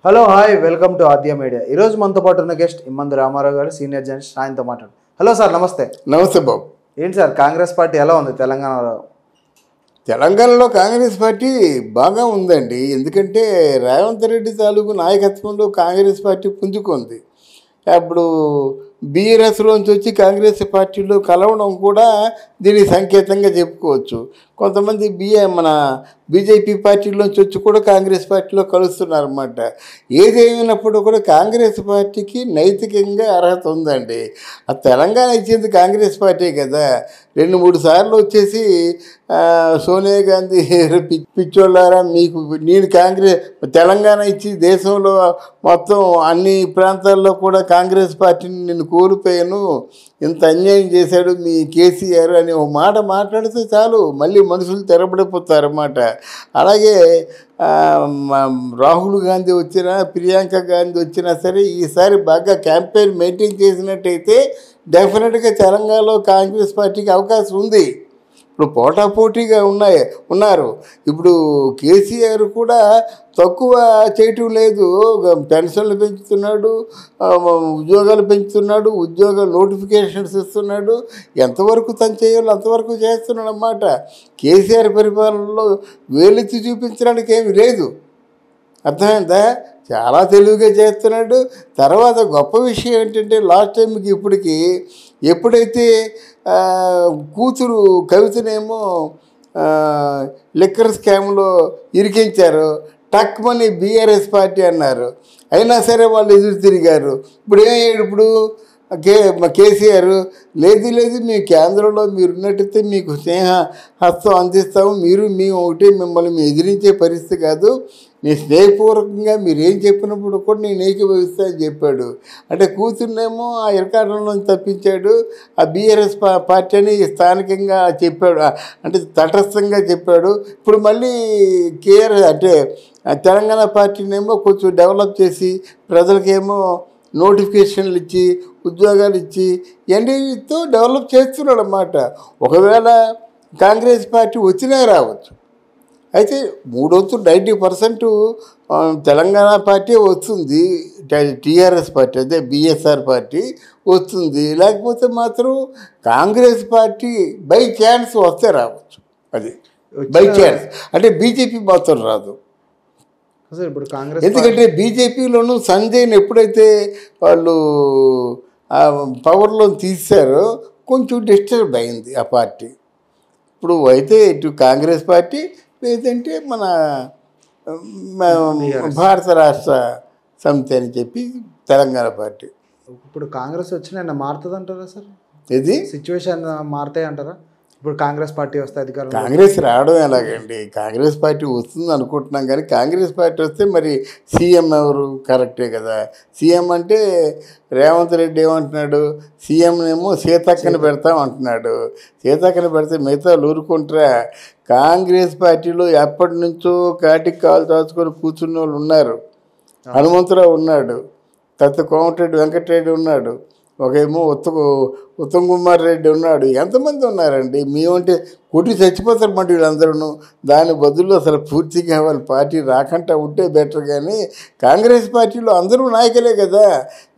Hello hi welcome to Aadya media. ఈరోజు మనతో పాటు ఉన్న గెస్ట్ ఇమ్మందు రామారావు గారు, సీనియర్ జర్నలిస్ట్. ఆయనతో మాట్లాడు. హలో సార్, నమస్తే. నమస్తే బాబు. ఏంటి సార్, కాంగ్రెస్ పార్టీ ఎలా ఉంది తెలంగాణలో? తెలంగాణలో కాంగ్రెస్ పార్టీ బాగా ఉందండి. ఎందుకంటే రేవంత్ రెడ్డి తాలూకు నాయకత్వంలో కాంగ్రెస్ పార్టీ పుంజుకుంది. అప్పుడు బీఆర్ఎస్లోంచి వచ్చి కాంగ్రెస్ పార్టీలో కలవడం కూడా దీనికి సంకేతంగా చెప్పుకోవచ్చు. కొంతమంది మన బీజేపీ పార్టీలోంచి వచ్చి కూడా కాంగ్రెస్ పార్టీలో కలుస్తున్నారన్నమాట. ఏదేమైనప్పుడు కూడా కాంగ్రెస్ పార్టీకి నైతికంగా అర్హత ఉందండి. ఆ తెలంగాణ ఇచ్చింది కాంగ్రెస్ పార్టీ కదా. 2-3 సార్లు వచ్చేసి సోనియా గాంధీ పిచ్చోళ్ళారా మీకు, నేను తెలంగాణ ఇచ్చి దేశంలో మొత్తం అన్ని ప్రాంతాల్లో కూడా కాంగ్రెస్ పార్టీని నేను కోల్పోయాను, ఇంత అన్యాయం చేశాడు మీ కేసీఆర్ అని ఒక మాట మాట్లాడితే చాలు మళ్ళీ మనుషులు తెరబడిపోతారన్నమాట. అలాగే రాహుల్ గాంధీ వచ్చినా, ప్రియాంక గాంధీ వచ్చినా సరే ఈసారి బాగా క్యాంపెయిన్ మెయింటైన్ చేసినట్టయితే డెఫినెట్గా తెలంగాణలో కాంగ్రెస్ పార్టీకి అవకాశం ఉంది. ఇప్పుడు పోటాపోటీగా ఉన్నారు. ఇప్పుడు కేసీఆర్ కూడా తక్కువ చేయటం లేదు. పెన్షన్లు పెంచుతున్నాడు, ఉద్యోగాలు పెంచుతున్నాడు, ఉద్యోగ నోటిఫికేషన్స్ ఇస్తున్నాడు. ఎంతవరకు తను చేయాలో అంతవరకు చేస్తున్నాడు అన్నమాట. కేసీఆర్ పరిపాలనలో వేలెత్తి చూపించడానికి ఏమి లేదు. అర్థమైందా? చాలా తెలివిగా చేస్తున్నాడు. తర్వాత గొప్ప విషయం ఏంటంటే లాస్ట్ టైంకి ఇప్పటికి ఎప్పుడైతే కూతురు కవితనేమో లిక్కర్ స్కామ్లో ఇరికించారో టక్మని బీఆర్ఎస్ పార్టీ అన్నారు. అయినా సరే వాళ్ళు ఎదురు తిరిగారు. ఇప్పుడు ఏమయ్యాడు? ఇప్పుడు కేసీఆర్ లేదు మేము కేంద్రంలో మీరున్నట్టయితే మీకు స్నేహ హస్తం అందిస్తాము, మేము ఒకటి మిమ్మల్ని ఎదిరించే పరిస్థితి కాదు, మీ స్నేహపూర్వకంగా మీరు ఏం చెప్పినప్పుడు కూడా నేను ఏకీభవిస్తా అని చెప్పాడు. అంటే కూతుర్నేమో ఆ ఇరకాటంలో తప్పించాడు. ఆ బీఆర్ఎస్ పార్టీ అని స్థానికంగా చెప్పాడు, అంటే తటస్థంగా చెప్పాడు. ఇప్పుడు మళ్ళీ అంటే తెలంగాణ పార్టీనేమో కొంచెం డెవలప్ చేసి ప్రజలకేమో నోటిఫికేషన్లు ఇచ్చి ఉద్యోగాలు ఇచ్చి ఎన్డీతో డెవలప్ చేస్తున్నాడు అన్నమాట. ఒకవేళ కాంగ్రెస్ పార్టీ వచ్చినా రావచ్చు. అయితే 90% తెలంగాణ పార్టీ వస్తుంది, టీఆర్ఎస్ పార్టీ అదే బీఎస్ఆర్ పార్టీ వస్తుంది. లేకపోతే మాత్రం కాంగ్రెస్ పార్టీ బై ఛాన్స్ వస్తే రావచ్చు. అది బై ఛాన్స్, అంటే బీజేపీ మాత్రం రాదు. ఇప్పుడు కాంగ్రెస్ ఎందుకంటే బీజేపీలోనూ సంజయ్ని ఎప్పుడైతే వాళ్ళు పవర్లో తీశారో కొంచెం డిస్టర్బ్ అయింది ఆ పార్టీ. ఇప్పుడు అయితే ఇటు కాంగ్రెస్ పార్టీ లేదంటే మన భారత రాష్ట్ర సమితి అని చెప్పి తెలంగాణ పార్టీ. ఇప్పుడు కాంగ్రెస్ వచ్చిన మారుతుంది అంటారా సార్? ఇది సిచ్యువేషన్ మారుతాయి అంటారా? ఇప్పుడు కాంగ్రెస్ పార్టీ వస్తే అధికారం కాంగ్రెస్ రావడం ఎలాగండి? కాంగ్రెస్ పార్టీ వస్తుంది అనుకుంటున్నాం, కానీ కాంగ్రెస్ పార్టీ వస్తే మరి సీఎం ఎవరు? కరెక్టే కదా. సీఎం అంటే రేవంత్ రెడ్డి ఏమంటున్నాడు, సీఎంనేమో సీతక్కని పెడతాం అంటున్నాడు. సీతక్కని పెడితే మిగతా ఊరుకుంటారా? కాంగ్రెస్ పార్టీలో ఎప్పటి నుంచో కాటికి కాలు దాచుకొని కూర్చున్న వాళ్ళు ఉన్నారు. హనుమంతరావు ఉన్నాడు, తర్వాత కోమటిరెడ్డి వెంకటరెడ్డి ఉన్నాడు, ఒకేమో ఉత్తమ్ కుమార్ రెడ్డి ఉన్నాడు. ఎంతమంది ఉన్నారండి? మేమంటే కొట్టి చచ్చిపోతారు మాట వీళ్ళందరూ. దాని బదులు అసలు పూర్తిగా వాళ్ళ పార్టీ రాకుండా ఉంటే బెటర్. కానీ కాంగ్రెస్ పార్టీలో అందరూ నాయకులే కదా.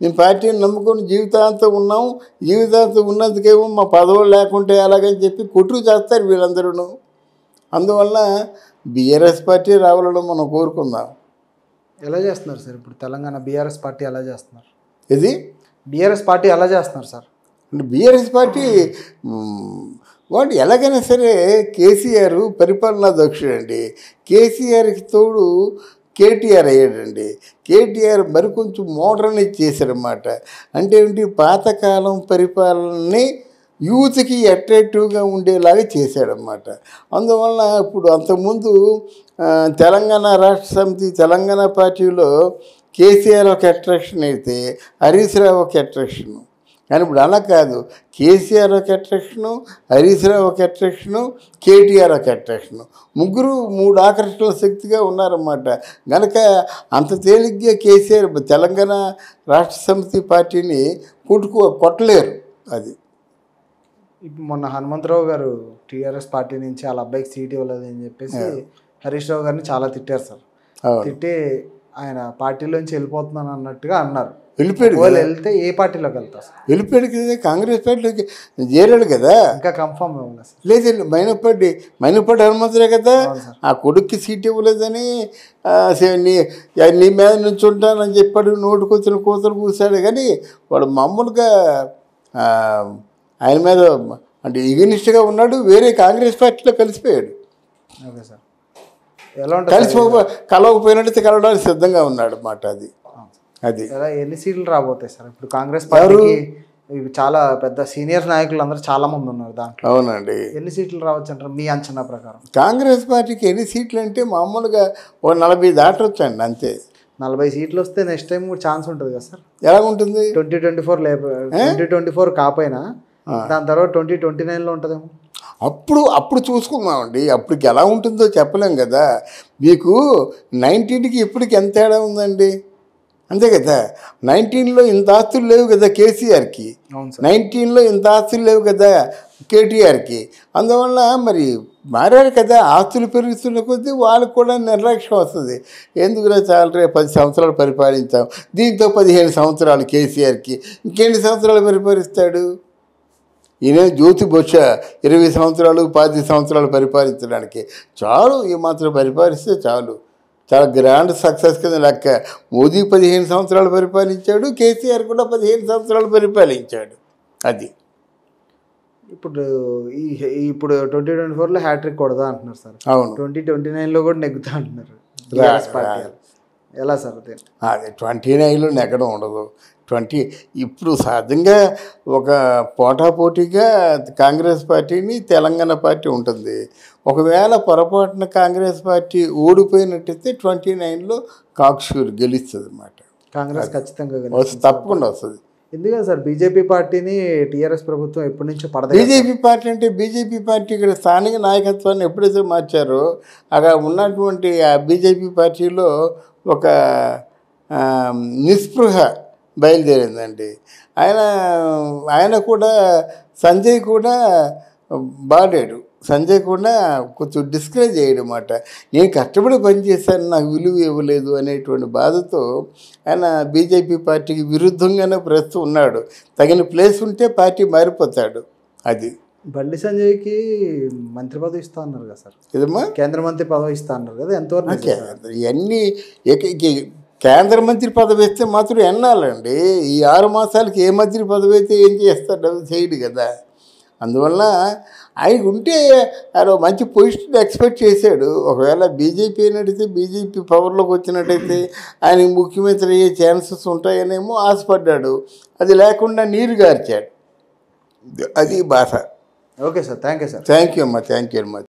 మేము పార్టీని నమ్ముకొని జీవితాంతం ఉన్నాం, జీవితాంతం ఉన్నందుకేమో మా పదవులు లేకుంటే అలాగని చెప్పి కొట్టుకు చేస్తారు వీళ్ళందరూ. అందువల్ల బీఆర్ఎస్ పార్టీ రావాలని మనం కోరుకుందాం. ఎలా చేస్తున్నారు సార్ ఇప్పుడు తెలంగాణ బీఆర్ఎస్ పార్టీ ఎలా చేస్తున్నారు? ఇది బీఆర్ఎస్ పార్టీ ఎలా చేస్తున్నారు సార్? అంటే బీఆర్ఎస్ పార్టీ వాడు ఎలాగైనా సరే కేసీఆర్ పరిపాలనా దక్షుడండి. కేసీఆర్కి తోడు కేటీఆర్ అయ్యాడండి. కేటీఆర్ మరికొంచెం మోడర్నైజ్ చేశారన్నమాట. అంటే ఏంటి, పాతకాలం పరిపాలనని యూత్కి అట్రాక్టివ్గా ఉండేలాగా చేశాడన్నమాట. అందువల్ల ఇప్పుడు అంతకుముందు తెలంగాణ రాష్ట్ర సమితి తెలంగాణ పార్టీలో కేసీఆర్ ఒక అట్రాక్షన్ అయితే హరీష్ రావు ఒక అట్రాక్షను. కానీ ఇప్పుడు అలా కాదు. కేసీఆర్ ఒక అట్రాక్షను, హరీష్ రావు ఒక అట్రాక్షను, కేటీఆర్ ఒక అట్రాక్షను. ముగ్గురు 3 ఆకర్షణ శక్తిగా ఉన్నారన్నమాట. కనుక అంత తేలిగ్గా కేసీఆర్ తెలంగాణ రాష్ట్ర సమితి పార్టీని కొట్టలేరు. అది ఇప్పుడు మొన్న హనుమంతరావు గారు టీఆర్ఎస్ పార్టీ నుంచి వాళ్ళ అబ్బాయికి సీట్ ఇవ్వలేదు అని చెప్పేసి హరీష్ రావు గారిని చాలా తిట్టారు సార్. తిట్టి ఆయన పార్టీలోంచి వెళ్ళిపోతున్నాను అన్నట్టుగా అన్నారు. వెళ్ళిపోయాడు ఒకవేళ వెళ్తే ఏ పార్టీలోకి వెళ్తారు సార్? వెళ్ళిపోయాడు కదా, కాంగ్రెస్ పార్టీలోకి చేరాడు కదా. ఇంకా కన్ఫర్మ్ ఇవ్వలేదు సార్. లేదండి, మైనపాటి హనుమంతుడే కదా, అవును సార్. ఆ కొడుక్కి సీట్ ఇవ్వలేదని నీ మీద నుంచి ఉంటానని చెప్పాడు, నోటుకొచ్చిన కూతురు కూర్చాడు. కానీ వాడు మామూలుగా ఆయన మీద అంటే ఇగనిస్ట్గా ఉన్నాడు. వేరే కాంగ్రెస్ పార్టీలో కలిసిపోయాడు. Okay sir. ఎలా ఉంటుంది? కలవకపోయినట్టయితే కలవడానికి సిద్ధంగా ఉన్నాడు అన్నమాట. అది ఎలా ఎన్ని సీట్లు రాబోతాయి సార్? ఇప్పుడు కాంగ్రెస్ పార్టీకి చాలా పెద్ద సీనియర్ నాయకులు అందరూ చాలా మంది ఉన్నారు దాంట్లో. అవునండి. ఎన్ని సీట్లు రావచ్చు అంటారు మీ అంచనా ప్రకారం? కాంగ్రెస్ పార్టీకి ఎన్ని సీట్లు అంటే మామూలుగా 40 దాటొచ్చండి అంతే. 40 సీట్లు వస్తే నెక్స్ట్ టైం కూడా ఛాన్స్ ఉంటుంది కదా సార్? ఎలా ఉంటుంది? 2024 కాకపోయినా దాని తర్వాత 2029లో ఉంటుందేమో. అప్పుడు చూసుకుందామండి. అప్పటికి ఎలా ఉంటుందో చెప్పలేం కదా. మీకు 19కి ఇప్పటికి ఎంత తేడా ఉందండి? అంతే కదా. 19లో ఇంత ఆస్తులు లేవు కదా కేసీఆర్కి, 19లో ఇంత ఆస్తులు లేవు కదా కేటీఆర్కి. అందువల్ల మరి మారారు కదా. ఆస్తులు పెరుగుతున్న కొద్దీ వాళ్ళకు కూడా నిర్లక్ష్యం వస్తుంది. ఎందుకురా చాలా 10 సంవత్సరాలు పరిపాలించాం, దీంతో 15 సంవత్సరాలు కేసీఆర్కి, ఇంకెన్ని సంవత్సరాలు పరిపాలిస్తాడు? ఈయన జ్యోతి బొత్స 20 సంవత్సరాలు 10 సంవత్సరాలు పరిపాలించడానికి చాలు. ఈ మాత్రం పరిపాలిస్తే చాలు. చాలా గ్రాండ్ సక్సెస్ కింద లెక్క. మోదీ 15 సంవత్సరాలు పరిపాలించాడు, కేసీఆర్ కూడా 15 సంవత్సరాలు పరిపాలించాడు. అది ఇప్పుడు 2024లో హ్యాట్రిక్ కొడదా అంటున్నారు సార్. అవును. 2029లో కూడా నెగ్గుతా అంటున్నారు. ఎలా సార్ అదే? 29లో నెగ్గడం ఉండదు. ఇప్పుడు సహజంగా ఒక పోటాపోటీగా కాంగ్రెస్ పార్టీని తెలంగాణ పార్టీ ఉంటుంది. ఒకవేళ పొరపాటున కాంగ్రెస్ పార్టీ ఓడిపోయినట్టయితే 29లో కాక్షూర్ గెలుస్తుంది అన్నమాట. కాంగ్రెస్ ఖచ్చితంగా తప్పకుండా వస్తుంది. ఎందుకని సార్ బీజేపీ పార్టీని టీఆర్ఎస్ ప్రభుత్వం ఎప్పటి నుంచో పడదు? బీజేపీ పార్టీ అంటే బీజేపీ పార్టీ ఇక్కడ స్థానిక నాయకత్వాన్ని ఎప్పుడైతే మార్చారో అక్కడ ఉన్నటువంటి ఆ బీజేపీ పార్టీలో ఒక నిస్పృహ బయలుదేరిందండి. ఆయన కూడా సంజయ్ కూడా బాడాడు. సంజయ్ కూడా కొంచెం డిస్కరేజ్ చేయడం అన్నమాట. నేను కష్టపడి పనిచేశాను, నాకు విలువ ఇవ్వలేదు అనేటువంటి బాధతో ఆయన బీజేపీ పార్టీకి విరుద్ధంగానే ప్రస్తుతం ఉన్నాడు. తగిన ప్లేస్ ఉంటే పార్టీ మారిపోతాడు. అది బండి సంజయ్కి మంత్రి పదవి ఇస్తా అన్నారు కదా సార్? ఏదమ్మా? కేంద్ర మంత్రి పదవి ఇస్తా అన్నారు కదా, ఎంతవరకు? ఇవన్నీ కేంద్ర మంత్రి పదవి ఇస్తే మాత్రం ఎన్నాలండి. ఈ 6 మాసాలకి ఏ మంత్రి పదవి అయితే ఏం చేస్తాడు? చేయడు కదా. అందువల్ల ఆయనకు ఉంటే ఆయన మంచి పొజిషన్ ఎక్స్పెక్ట్ చేశాడు. ఒకవేళ బీజేపీ నడితే బీజేపీ పవర్లోకి వచ్చినట్టయితే ఆయనకి ముఖ్యమంత్రి అయ్యే ఛాన్సెస్ ఉంటాయనేమో ఆశపడ్డాడు. అది లేకుండా నీరు గార్చాడు. అది బాధ. Okay sir, thank you sir. Thank you అమ్మా, థ్యాంక్ యూ వెరీ మచ్.